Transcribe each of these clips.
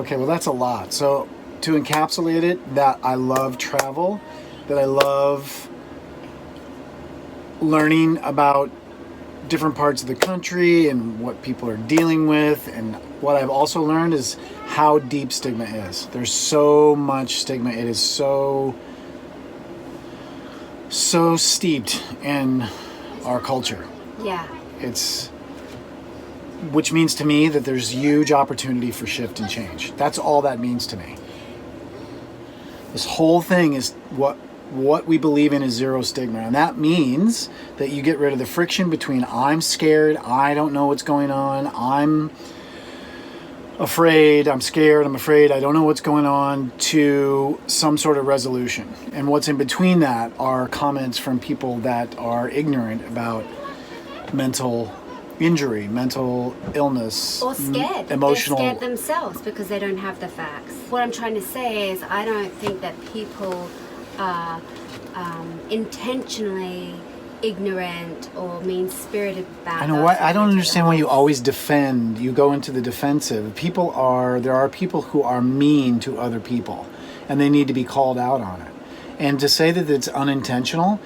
Okay, well, that's a lot. So to encapsulate it, that I love travel, that I love learning about different parts of the country and what people are dealing with. And what I've also learned is how deep stigma is. There's so much stigma. It is so steeped in our culture. Yeah. Which means to me that there's huge opportunity for shift and change. That's all that means to me. This whole thing is what we believe in is zero stigma. And that means that you get rid of the friction between I'm scared, I don't know what's going on, I'm afraid, I'm scared, I'm afraid, I don't know what's going on, to some sort of resolution. And what's in between that are comments from people that are ignorant about mental injury, mental illness, or scared. Emotional. They're scared themselves because they don't have the facts. What I'm trying to say is I don't think that people are intentionally ignorant or mean-spirited about. I know why. I don't understand why you always defend. You go into the defensive. There are people who are mean to other people, and they need to be called out on it. And to say that it's unintentional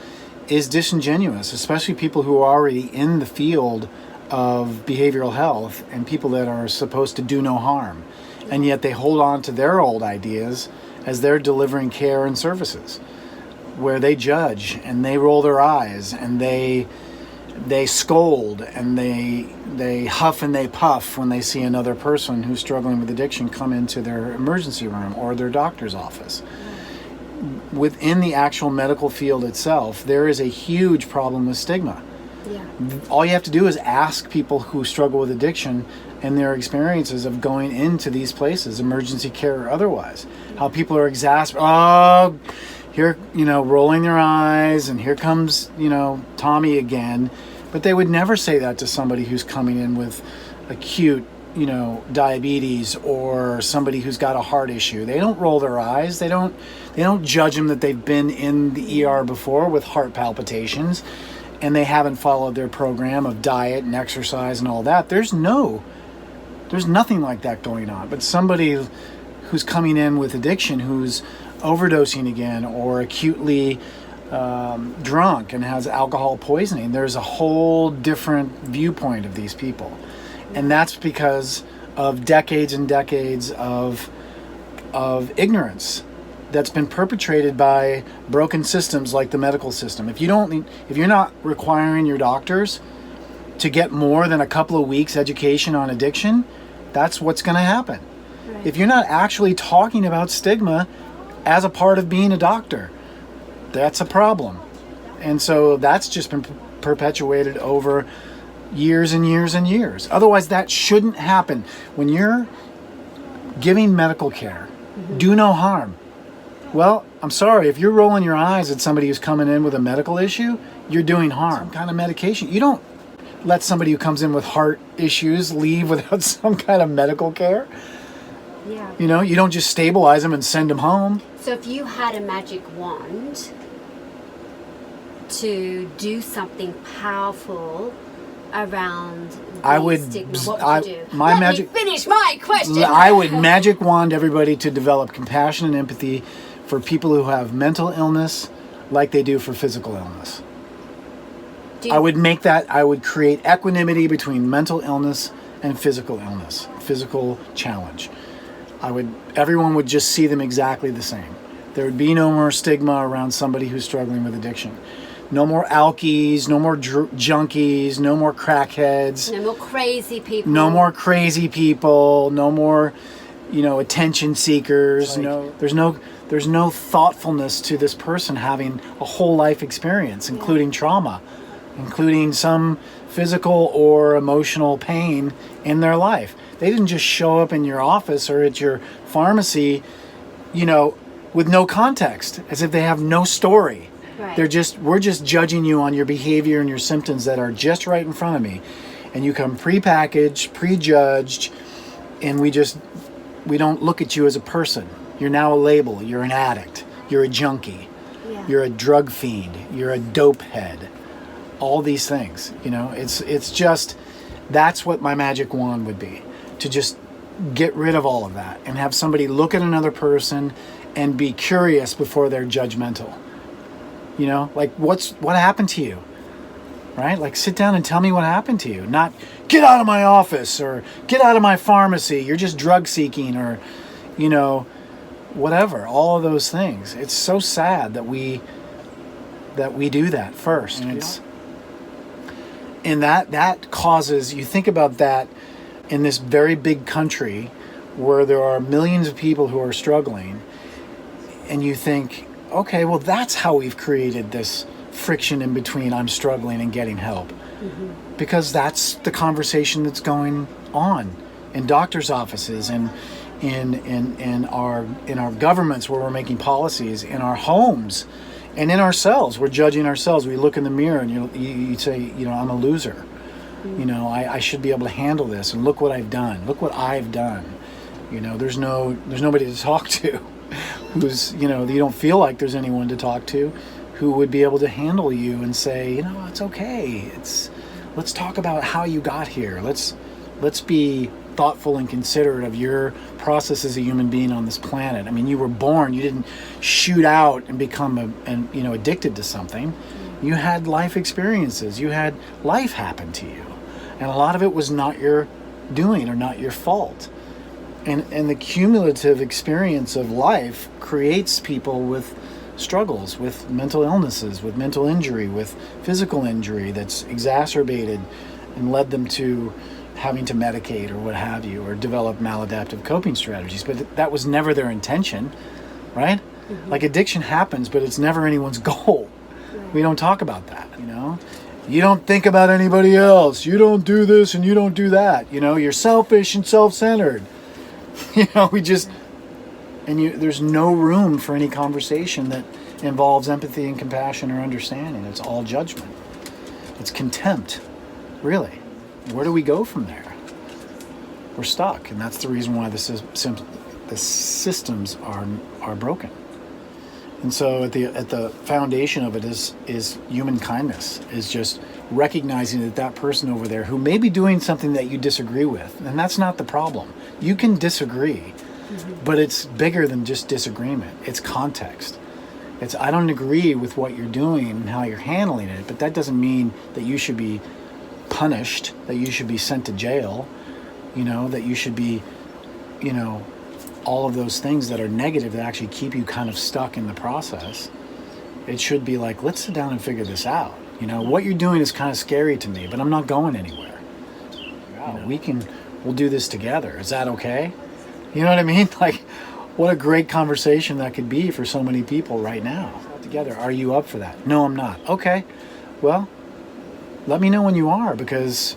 is disingenuous, especially people who are already in the field of behavioral health and people that are supposed to do no harm. And yet they hold on to their old ideas as they're delivering care and services, where they judge and they roll their eyes and they scold and they huff and they puff when they see another person who's struggling with addiction come into their emergency room or their doctor's office. Within the actual medical field itself, there is a huge problem with stigma. Yeah. All you have to do is ask people who struggle with addiction and their experiences of going into these places, emergency care or otherwise. How people are here, rolling their eyes, and here comes, Tommy again. But they would never say that to somebody who's coming in with acute, diabetes, or somebody who's got a heart issue. They don't roll their eyes. They don't judge them that they've been in the ER before with heart palpitations and they haven't followed their program of diet and exercise and all that. There's nothing like that going on. But somebody who's coming in with addiction, who's overdosing again or acutely drunk and has alcohol poisoning, there's a whole different viewpoint of these people. And that's because of decades and decades of ignorance that's been perpetrated by broken systems like the medical system. If you're not requiring your doctors to get more than a couple of weeks education on addiction, that's what's going to happen. Right. If you're not actually talking about stigma as a part of being a doctor, that's a problem. And so that's just been perpetuated over years and years and years. Otherwise, that shouldn't happen. When you're giving medical care, do no harm. Well, I'm sorry, if you're rolling your eyes at somebody who's coming in with a medical issue, you're doing harm. Some kind of medication. You don't let somebody who comes in with heart issues leave without some kind of medical care. Yeah. You don't just stabilize them and send them home. So if you had a magic wand to do something powerful around stigma, what would you do? Let me finish my question. I would magic wand everybody to develop compassion and empathy for people who have mental illness like they do for physical illness. I would create equanimity between mental illness and physical illness, physical challenge. Everyone would just see them exactly the same. There would be no more stigma around somebody who's struggling with addiction. No more alkies, no more junkies, no more crackheads. No more crazy people. No more crazy people, no more, attention seekers. Right. There's no thoughtfulness to this person having a whole life experience, including trauma, including some physical or emotional pain in their life. They didn't just show up in your office or at your pharmacy, with no context, as if they have no story. Right. We're just judging you on your behavior and your symptoms that are just right in front of me. And you come pre-packaged, prejudged, and we don't look at you as a person. You're now a label. You're an addict. You're a junkie. Yeah. You're a drug fiend. You're a dope head. All these things, it's just, that's what my magic wand would be. To just get rid of all of that and have somebody look at another person and be curious before they're judgmental. You know, like what happened to you? Right? Like, sit down and tell me what happened to you. Not, get out of my office, or get out of my pharmacy, you're just drug seeking, or, you know, whatever. All of those things. It's so sad that we do that first. And that causes, you think about that in this very big country where there are millions of people who are struggling, and you think, okay, well, that's how we've created this friction in between I'm struggling and getting help. Mm-hmm. Because that's the conversation that's going on in doctors' offices and in our governments where we're making policies, in our homes, and in ourselves. We're judging ourselves. We look in the mirror and you say, you know, I'm a loser. Mm-hmm. You know, I should be able to handle this, and look what I've done. Look what I've done. You know, there's nobody to talk to who's, you know, you don't feel like there's anyone to talk to who would be able to handle you and say, you know, it's okay. Let's talk about how you got here. Let's be thoughtful and considerate of your process as a human being on this planet. I mean, you were born. You didn't shoot out and become addicted to something. You had life experiences. You had life happen to you, and a lot of it was not your doing or not your fault. And the cumulative experience of life creates people with struggles, with mental illnesses, with mental injury, with physical injury that's exacerbated and led them to having to medicate or what have you, or develop maladaptive coping strategies. But that was never their intention, right? Mm-hmm. Like, addiction happens, but it's never anyone's goal. Right. We don't talk about that, you know? You don't think about anybody else. You don't do this and you don't do that. You know, you're selfish and self-centered. You know, there's no room for any conversation that involves empathy and compassion or understanding. It's all judgment. It's contempt, really. Where do we go from there? We're stuck, and that's the reason why the systems are broken. And so at the foundation of it is human kindness, is just recognizing that person over there who may be doing something that you disagree with, and that's not the problem. You can disagree, but it's bigger than just disagreement. It's context. It's, I don't agree with what you're doing and how you're handling it, but that doesn't mean that you should be punished, that you should be sent to jail, you know, that you should be, you know, all of those things that are negative that actually keep you kind of stuck in the process. It should be like, let's sit down and figure this out. You know, what you're doing is kind of scary to me, but I'm not going anywhere. You know, we'll do this together. Is that okay? You know what I mean? Like, what a great conversation that could be for so many people right now. Together, are you up for that? No, I'm not. Okay, well, let me know when you are, because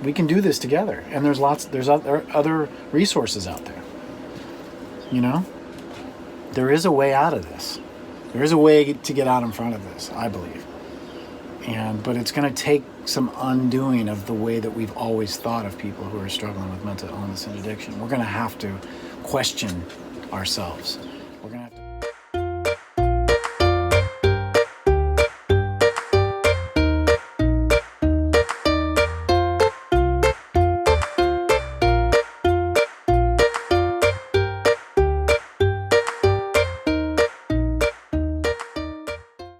we can do this together. And there's other resources out there. You know, there is a way out of this. There is a way to get out in front of this, I believe. But it's going to take some undoing of the way that we've always thought of people who are struggling with mental illness and addiction. We're going to have to question ourselves.